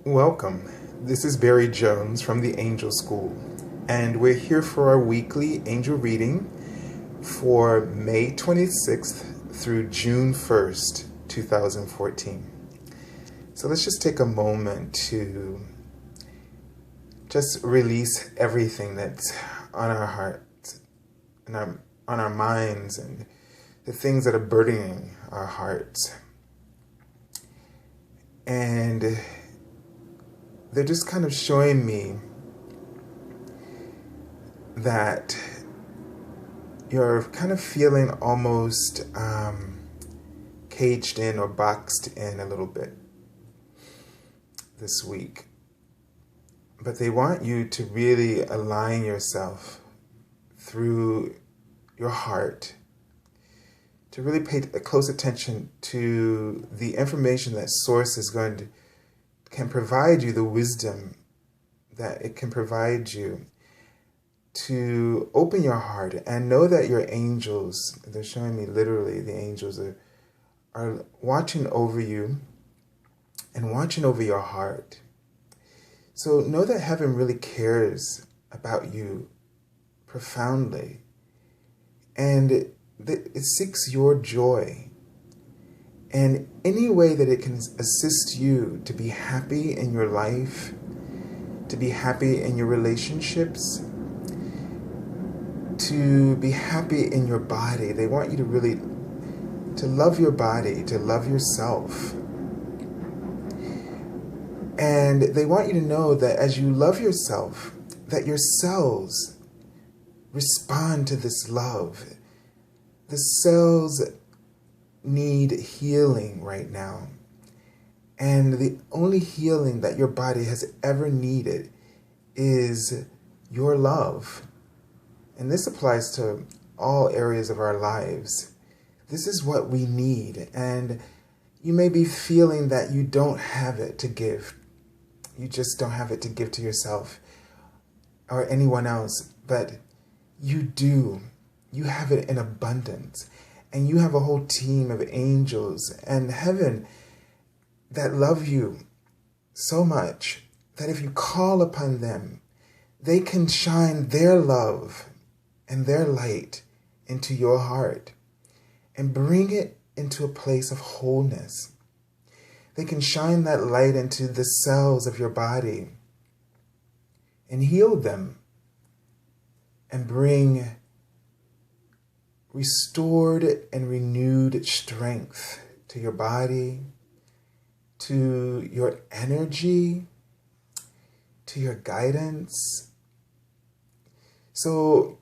Welcome. This is Barry Jones from the Angel School, and we're here for our weekly angel reading for May 26th through June 1st, 2014. So let's just take a moment to just release everything that's on our hearts and on our minds and the things that are burdening our hearts. And they're just kind of showing me that you're kind of feeling almost caged in or boxed in a little bit this week. But they want you to really align yourself through your heart, to really pay close attention to the information that Source can provide you, the wisdom that it can provide you, to open your heart and know that your angels, they're showing me literally, the angels are watching over you and watching over your heart. So know that heaven really cares about you profoundly, and it seeks your joy. And any way that it can assist you to be happy in your life, to be happy in your relationships, to be happy in your body. They want you to really, to love your body, to love yourself. And they want you to know that as you love yourself, that your cells respond to this love. The cells need healing right now. And the only healing that your body has ever needed is your love. And this applies to all areas of our lives. This is what we need. And you may be feeling that you don't have it to give. You just don't have it to give to yourself or anyone else. But you do. You have it in abundance. And you have a whole team of angels and heaven that love you so much that if you call upon them, they can shine their love and their light into your heart and bring it into a place of wholeness. They can shine that light into the cells of your body and heal them and bring restored and renewed strength to your body, to your energy, to your guidance. So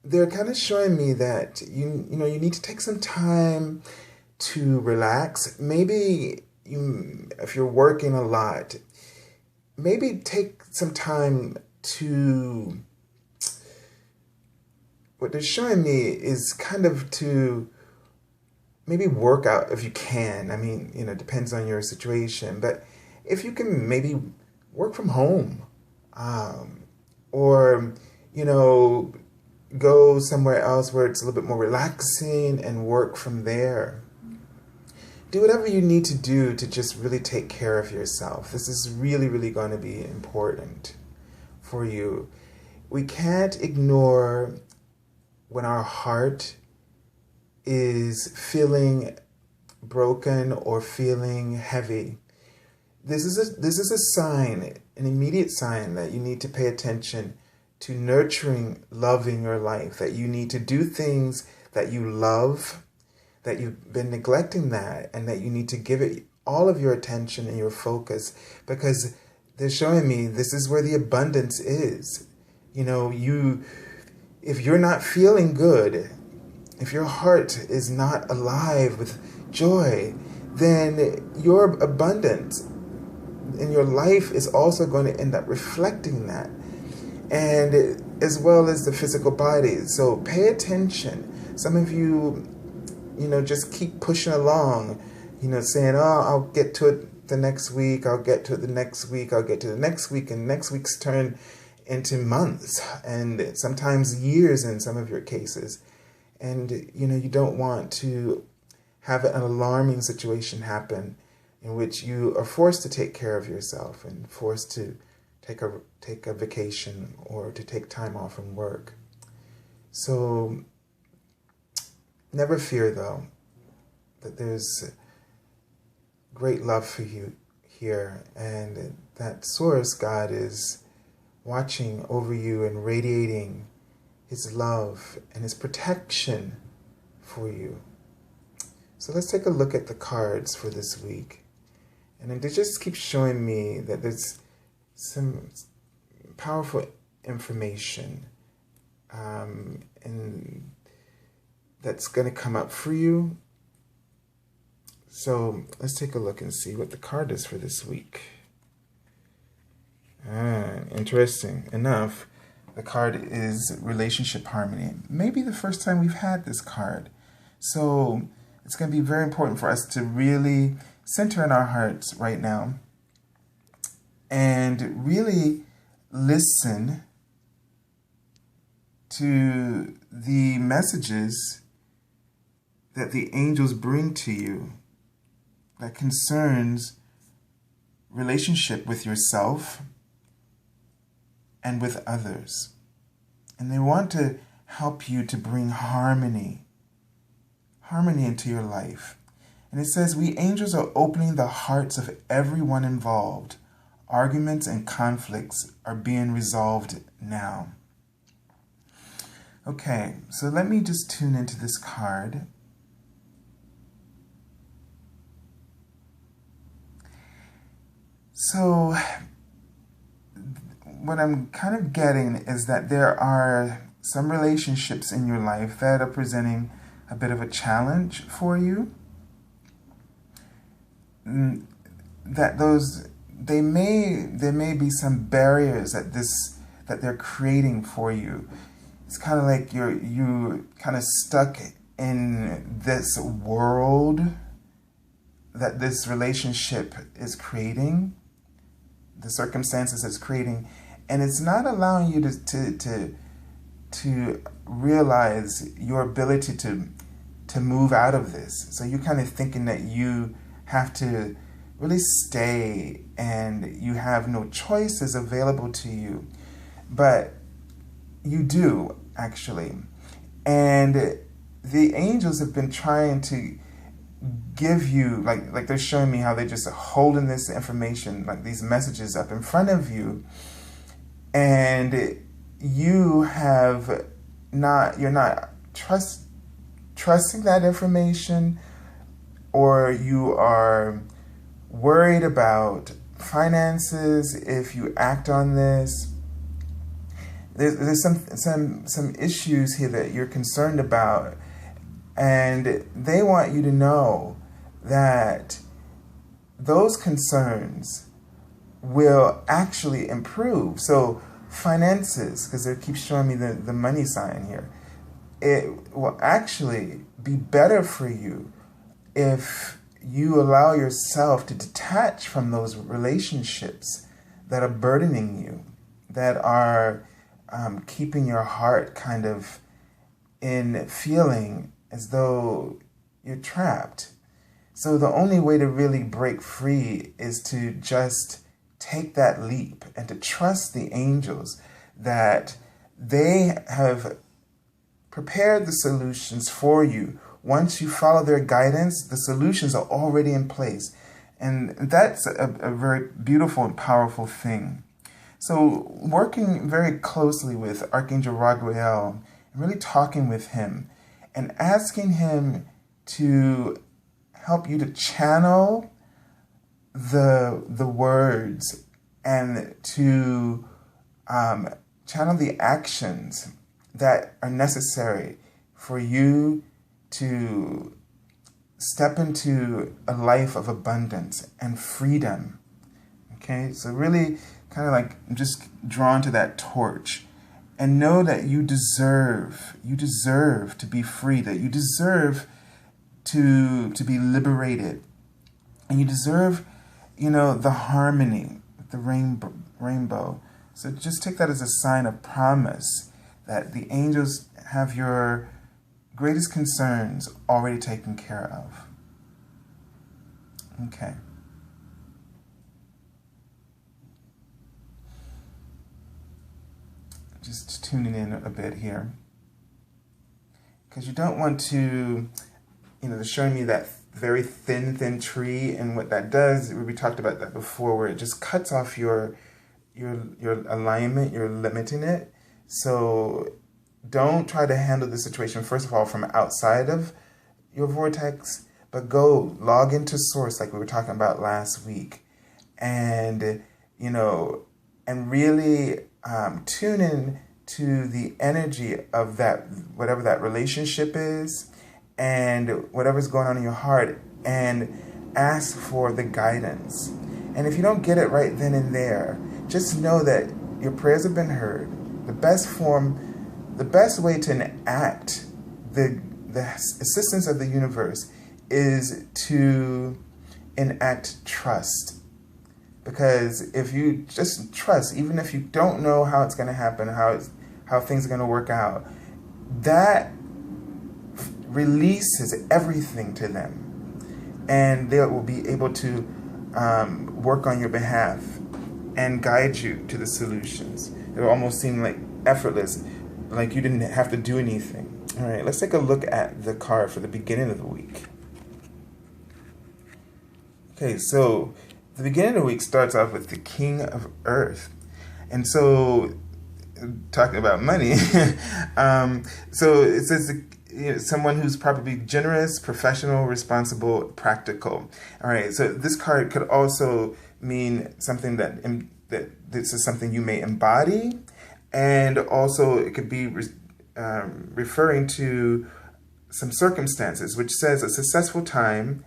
they're kind of showing me that you need to take some time to relax. Maybe if you're working a lot, maybe take some time to, what they're showing me is kind of to maybe work out if you can. I mean, it depends on your situation. But if you can maybe work from home, or, go somewhere else where it's a little bit more relaxing and work from there. Do whatever you need to do to just really take care of yourself. This is really, really going to be important for you. We can't ignore when our heart is feeling broken or feeling heavy. This is a sign, an immediate sign that you need to pay attention to nurturing love in your life, that you need to do things that you love, that you've been neglecting that, and that you need to give it all of your attention and your focus, because they're showing me this is where the abundance is. If you're not feeling good, if your heart is not alive with joy, then your abundance in your life is also going to end up reflecting that, and as well as the physical body. So pay attention. Some of you, just keep pushing along, saying, I'll get to it the next week, I'll get to it the next week, I'll get to the next week, and next week's turn into months and sometimes years in some of your cases. And, you don't want to have an alarming situation happen in which you are forced to take care of yourself and forced to take a vacation or to take time off from work. So never fear, though, that there's great love for you here, and that Source God is watching over you and radiating His love and His protection for you. So let's take a look at the cards for this week. And they just keep showing me that there's some powerful information and that's going to come up for you. So let's take a look and see what the card is for this week. Interesting enough, the card is Relationship Harmony. Maybe the first time we've had this card. So it's going to be very important for us to really center in our hearts right now and really listen to the messages that the angels bring to you that concerns relationship with yourself and with others. And they want to help you to bring harmony into your life. And it says, we angels are opening the hearts of everyone involved. Arguments and conflicts are being resolved now. Okay, so let me just tune into this card. So what I'm kind of getting is that there are some relationships in your life that are presenting a bit of a challenge for you. That there may be some barriers that they're creating for you. It's kind of like you're kind of stuck in this world that this relationship is creating, the circumstances it's creating, and it's not allowing you to realize your ability to move out of this. So you're kind of thinking that you have to really stay and you have no choices available to you. But you do, actually. And the angels have been trying to give you, like they're showing me how they're just holding this information, like these messages up in front of you. And you're not trusting that information, or you are worried about finances if you act on this. There's some issues here that you're concerned about, and they want you to know that those concerns will actually improve. So finances, because they keep showing me the money sign here, it will actually be better for you if you allow yourself to detach from those relationships that are burdening you, that are keeping your heart kind of in feeling as though you're trapped. So the only way to really break free is to just take that leap and to trust the angels that they have prepared the solutions for you. Once you follow their guidance, the solutions are already in place. And that's a very beautiful and powerful thing. So working very closely with Archangel Raguel, really talking with him and asking him to help you to channel the words and to channel the actions that are necessary for you to step into a life of abundance and freedom. Okay, so really kind of like just drawn to that torch and know that you deserve to be free, that you deserve to be liberated, and you deserve, the harmony, the rainbow. So just take that as a sign of promise that the angels have your greatest concerns already taken care of. Okay. Just tuning in a bit here. Because you don't want to, they're showing me that very thin tree, and what that does, we talked about that before, where it just cuts off your alignment, you're limiting it. So don't try to handle the situation, first of all, from outside of your vortex, but go log into source like we were talking about last week, and and really tune in to the energy of that, whatever that relationship is, and whatever's going on in your heart, and ask for the guidance. And if you don't get it right then and there, just know that your prayers have been heard. The best way to enact the assistance of the universe is to enact trust. Because if you just trust, even if you don't know how it's going to happen, how things are going to work out, that releases everything to them. And they will be able to work on your behalf and guide you to the solutions. It will almost seem like effortless, like you didn't have to do anything. All right, let's take a look at the card for the beginning of the week. Okay, so the beginning of the week starts off with the King of Earth. And so, talking about money, so it says someone who's probably generous, professional, responsible, practical. All right, so this card could also mean something that this is something you may embody, and also it could be referring to some circumstances, which says a successful time,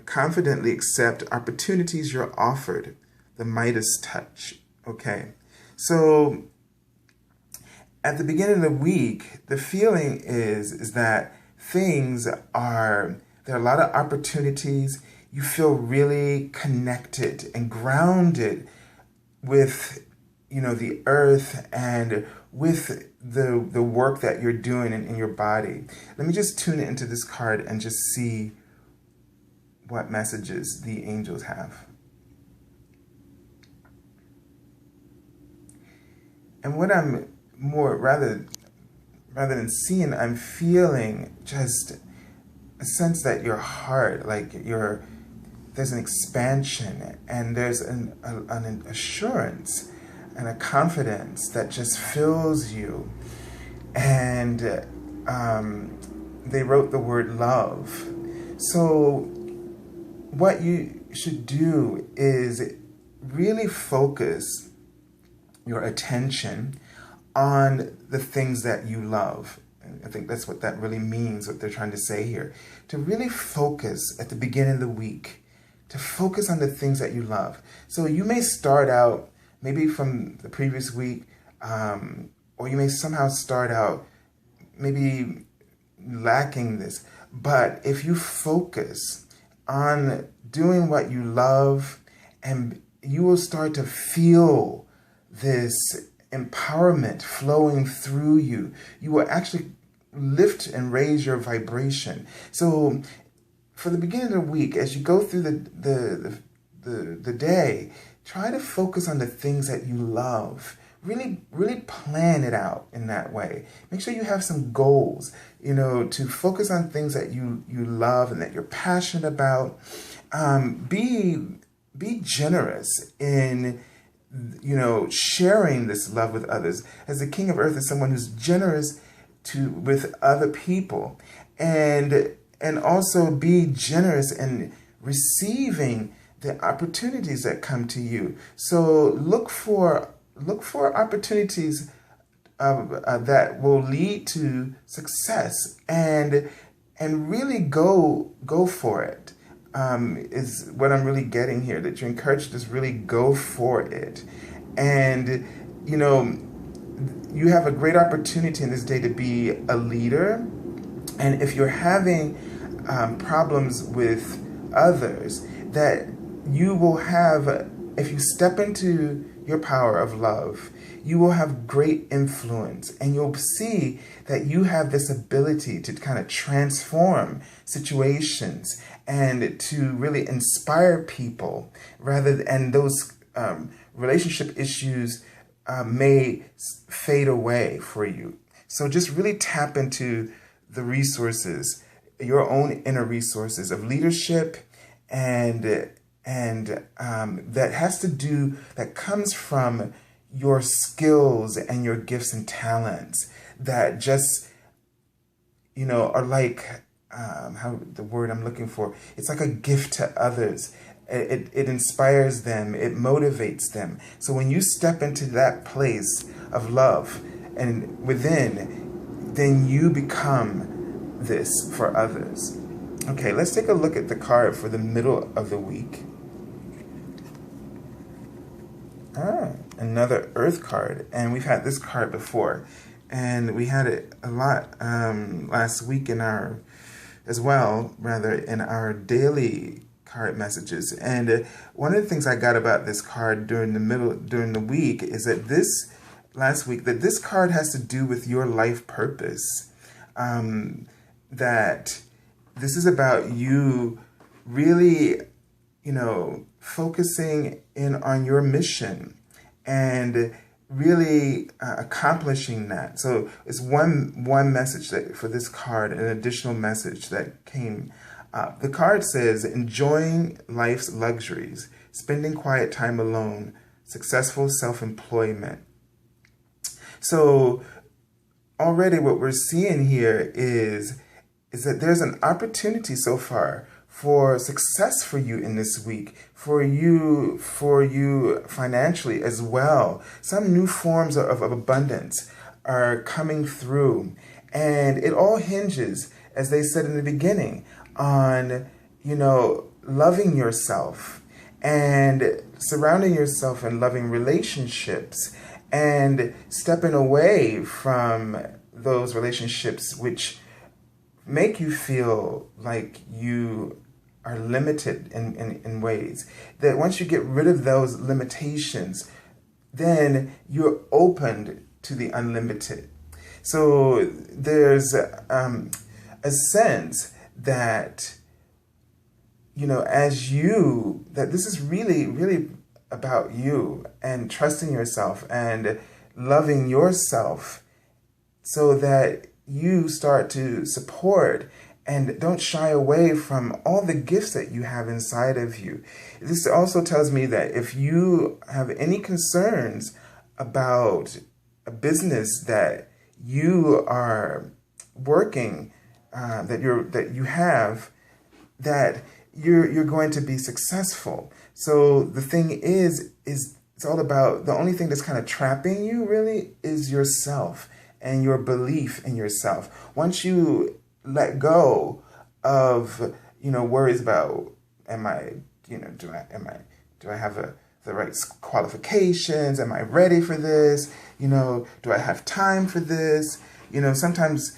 confidently accept opportunities you're offered, the Midas touch. Okay, so at the beginning of the week, the feeling is that there are a lot of opportunities. You feel really connected and grounded with, the earth and with the work that you're doing in your body. Let me just tune into this card and just see what messages the angels have. And what I'm rather than seeing, I'm feeling just a sense that your heart, there's an expansion, and there's an assurance and a confidence that just fills you. And they wrote the word love. So what you should do is really focus your attention on the things that you love. I think that's what that really means, what they're trying to say here. To really focus at the beginning of the week, to focus on the things that you love. So you may start out maybe from the previous week, or you may somehow start out maybe lacking this. But if you focus on doing what you love, and you will start to feel this empowerment flowing through you. You will actually lift and raise your vibration. So for the beginning of the week, as you go through the day, try to focus on the things that you love. Really plan it out in that way. Make sure you have some goals, to focus on things that you love and that you're passionate about. Be generous in sharing this love with others. As the King of Earth is someone who's generous with other people, and also be generous in receiving the opportunities that come to you. So look for opportunities that will lead to success, and really go for it. Is what I'm really getting here, that you're encouraged to just really go for it. And, you have a great opportunity in this day to be a leader. And if you're having problems with others, that you will have, if you step into your power of love, you will have great influence, and you'll see that you have this ability to kind of transform situations and to really inspire people, and those relationship issues may fade away for you. So just really tap into the resources, your own inner resources of leadership, and that comes from your skills and your gifts and talents that just, are like, how the word I'm looking for, it's like a gift to others. It inspires them, it motivates them. So when you step into that place of love and within, then you become this for others. Okay, let's take a look at the card for the middle of the week. Another Earth card, and we've had this card before, and we had it a lot last week in our daily card messages. And one of the things I got about this card during the week is that this card has to do with your life purpose. That this is about you really, focusing in on your mission and really accomplishing that. So it's one message for this card, an additional message that came up. The card says, enjoying life's luxuries, spending quiet time alone, successful self-employment. So already what we're seeing here is that there's an opportunity so far for success for you in this week, for you financially as well. Some new forms of abundance are coming through. And it all hinges, as they said in the beginning, on, loving yourself and surrounding yourself in loving relationships and stepping away from those relationships which make you feel like you are limited in ways. That once you get rid of those limitations, then you're opened to the unlimited. So there's a sense that, that this is really, really about you and trusting yourself and loving yourself so that you start to support and don't shy away from all the gifts that you have inside of you. This also tells me that if you have any concerns about a business that you are working, that you're going to be successful. So the thing is it's all about, the only thing that's kind of trapping you really is yourself and your belief in yourself. Once you let go of, worries about, do I have the right qualifications? Am I ready for this? Do I have time for this? Sometimes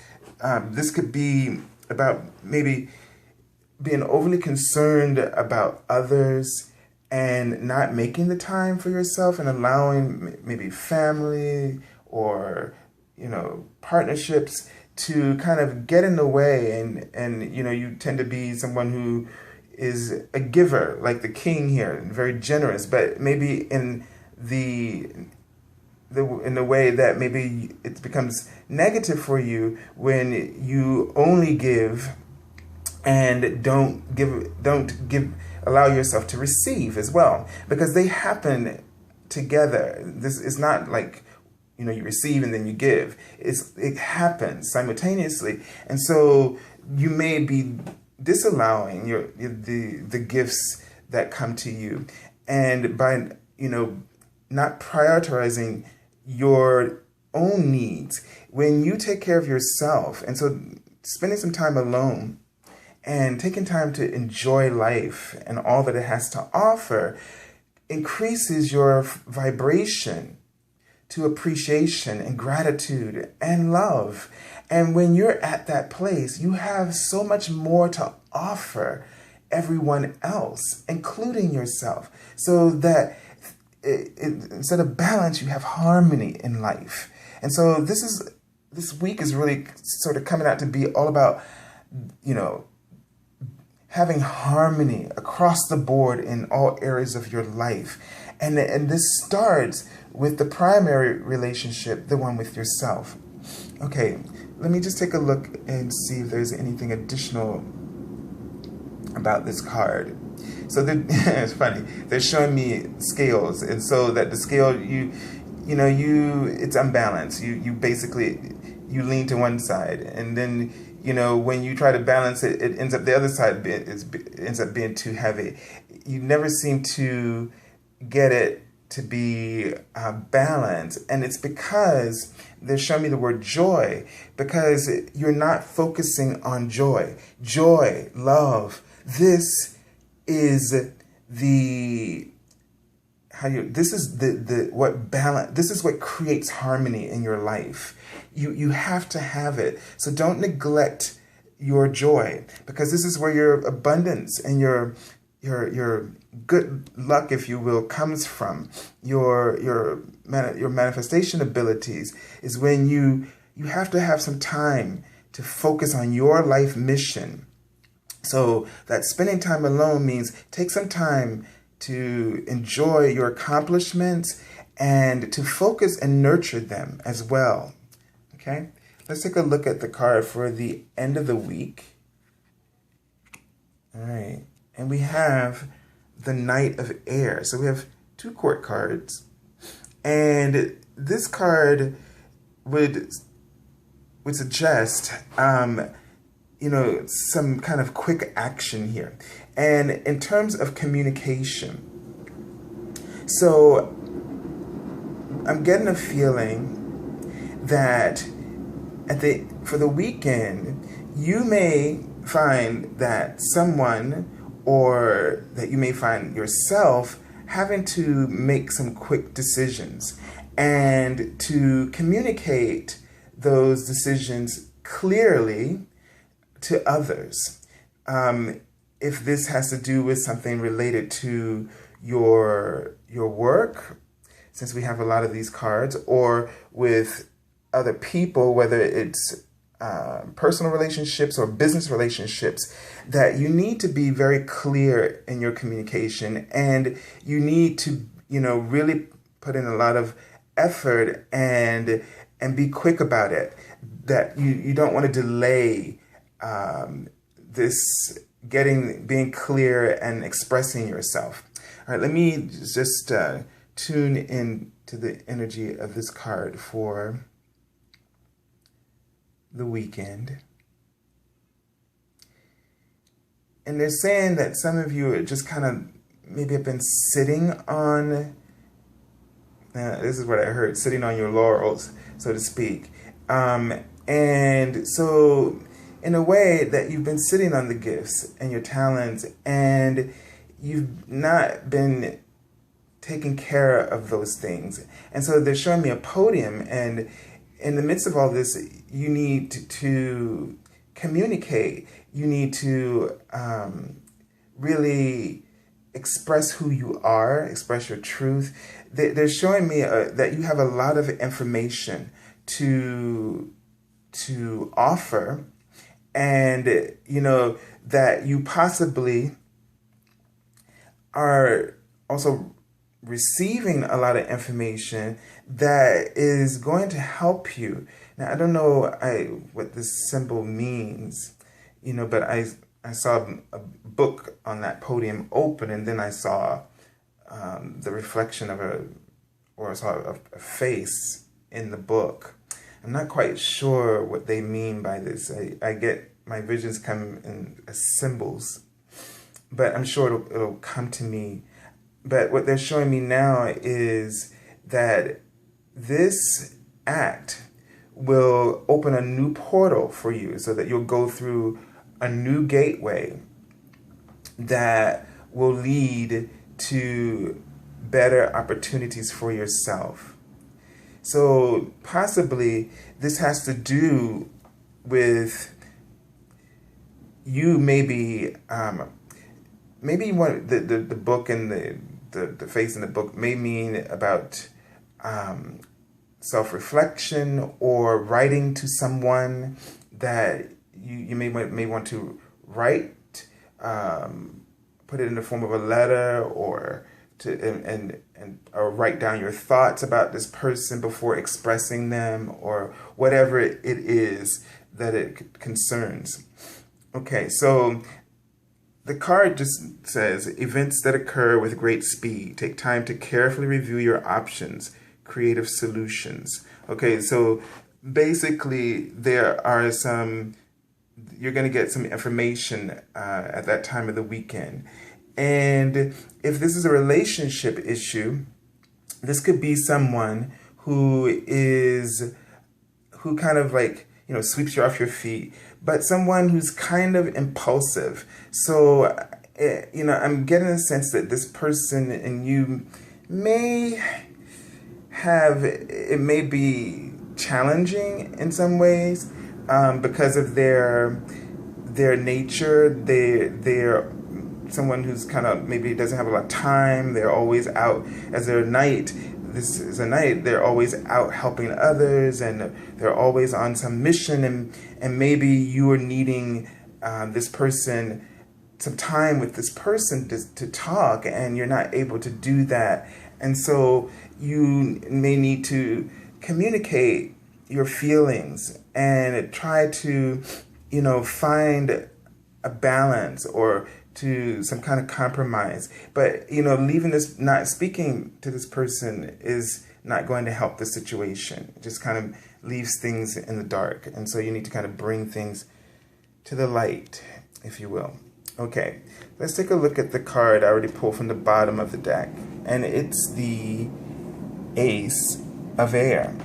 this could be about maybe being overly concerned about others and not making the time for yourself and allowing maybe family or, partnerships to kind of get in the way. And you tend to be someone who is a giver, like the king here, and very generous, but maybe in the way that maybe it becomes negative for you when you only give and don't allow yourself to receive as well, because they happen together. This is not like, you receive and then you give. It happens simultaneously. And so you may be disallowing the gifts that come to you. And by, not prioritizing your own needs, when you take care of yourself, and so spending some time alone and taking time to enjoy life and all that it has to offer increases your vibration to appreciation and gratitude and love. And when you're at that place, you have so much more to offer everyone else, including yourself, so that instead of balance, you have harmony in life. And so this week is really sort of coming out to be all about, having harmony across the board in all areas of your life. And this starts with the primary relationship, the one with yourself. Okay, let me just take a look and see if there's anything additional about this card. So it's funny. They're showing me scales, and so that the scale it's unbalanced. You basically lean to one side, and then when you try to balance it, it ends up the other side ends up being too heavy. You never seem to get it to be balanced, and it's because they're showing me the word joy, because you're not focusing on joy, love. This is this is what creates harmony in your life. You have to have it. So don't neglect your joy, because this is where your abundance and your good luck, if you will, comes from. Your manifestation abilities is when you have to have some time to focus on your life mission. So that spending time alone means take some time to enjoy your accomplishments and to focus and nurture them as well. Okay, let's take a look at the card for the end of the week. All right, and we have the Knight of Air. So we have 2 court cards, and this card would suggest some kind of quick action here. And in terms of communication, so I'm getting a feeling that for the weekend, you may find that someone, or that you may find yourself having to make some quick decisions and to communicate those decisions clearly to others. If this has to do with something related to your work, since we have a lot of these cards, or with other people, whether it's personal relationships or business relationships, that you need to be very clear in your communication, and you need to really put in a lot of effort and be quick about it. That you don't want to delay being clear and expressing yourself. All right, let me just tune in to the energy of this card for the weekend. And they're saying that some of you are just kind of maybe have been sitting on, this is what I heard, sitting on your laurels, so to speak. And so in a way that you've been sitting on the gifts and your talents, and you've not been taking care of those things. And so they're showing me a podium, and in the midst of all this, you need to communicate. You need to really express who you are, express your truth. They're showing me that you have a lot of information to offer, and that you possibly are also receiving a lot of information that is going to help you. Now, I don't know what this symbol means, but I saw a book on that podium open, and then I saw the reflection of I saw a face in the book. I'm not quite sure what they mean by this. I get my visions come in as symbols, but I'm sure it'll come to me. But what they're showing me now is that this act will open a new portal for you, so that you'll go through a new gateway that will lead to better opportunities for yourself. So possibly this has to do with you maybe you want the book, and the face in the book may mean about self-reflection, or writing to someone that you may want to write, put it in the form of a letter, or or write down your thoughts about this person before expressing them, or whatever it is that it concerns. Okay, so the card just says, events that occur with great speed. Take time to carefully review your options. Creative solutions. Okay, so basically there are you're going to get some information at that time of the weekend. And if this is a relationship issue, this could be someone who kind of like, sweeps you off your feet, but someone who's kind of impulsive. So, I'm getting a sense that this person and you may be challenging in some ways because of their nature. They're someone who's kind of maybe doesn't have a lot of time. They're always out as their night. This is a night. They're always out helping others, and they're always on some mission. And maybe you are needing some time with this person to talk, and you're not able to do that. And so you may need to communicate your feelings and try to, find a balance or to some kind of compromise. But, not speaking to this person is not going to help the situation. It just kind of leaves things in the dark. And so you need to kind of bring things to the light, if you will. Okay, let's take a look at the card I already pulled from the bottom of the deck. And it's the Ace of Air.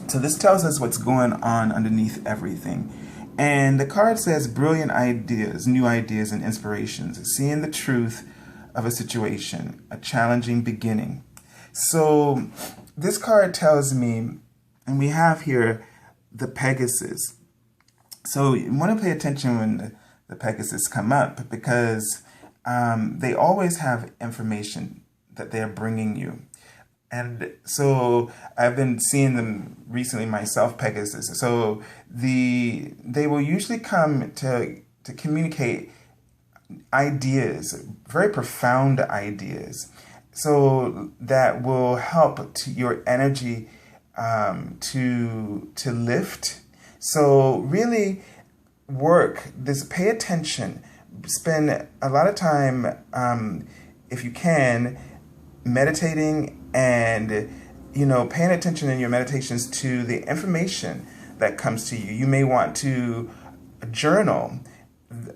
So this tells us what's going on underneath everything. And the card says brilliant ideas, new ideas and inspirations, seeing the truth of a situation, a challenging beginning. So this card tells me, and we have here the Pegasus. So you want to pay attention when the Pegasus come up, because they always have information that they're bringing you. And so I've been seeing them recently myself, Pegasus. So they will usually come to communicate ideas, very profound ideas, so that will help to your energy to lift. So really pay attention, spend a lot of time, if you can, meditating and, paying attention in your meditations to the information that comes to you. You may want to journal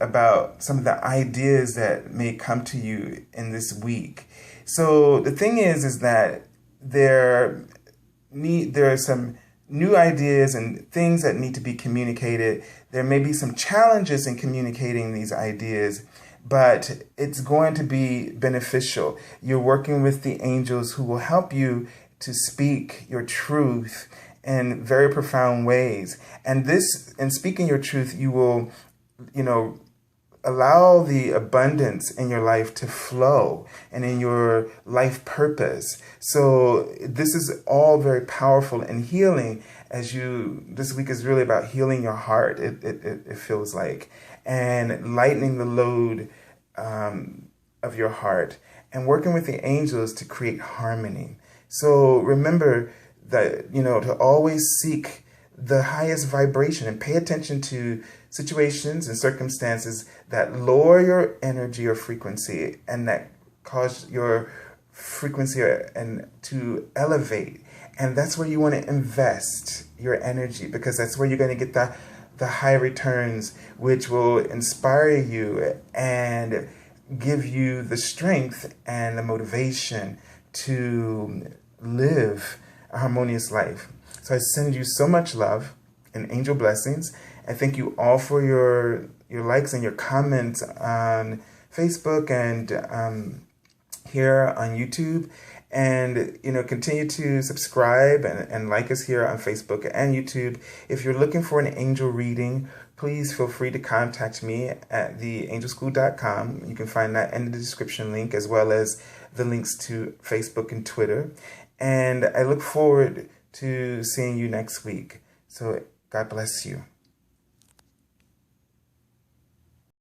about some of the ideas that may come to you in this week. So the thing is that there are some new ideas and things that need to be communicated. There may be some challenges in communicating these ideas, but it's going to be beneficial. You're working with the angels who will help you to speak your truth in very profound ways. And in speaking your truth, you will, allow the abundance in your life to flow and in your life purpose. So this is all very powerful and healing this week is really about healing your heart, it feels like, and lightening the load of your heart and working with the angels to create harmony. So remember that, to always seek the highest vibration and pay attention to situations and circumstances that lower your energy or frequency and that cause your frequency and to elevate. And that's where you want to invest your energy, because that's where you're going to get the high returns, which will inspire you and give you the strength and the motivation to live a harmonious life. So I send you so much love and angel blessings. I thank you all for your likes and your comments on Facebook and here on YouTube. And, continue to subscribe and like us here on Facebook and YouTube. If you're looking for an angel reading, please feel free to contact me at theangelschool.com. You can find that in the description link, as well as the links to Facebook and Twitter. And I look forward to seeing you next week. So God bless you.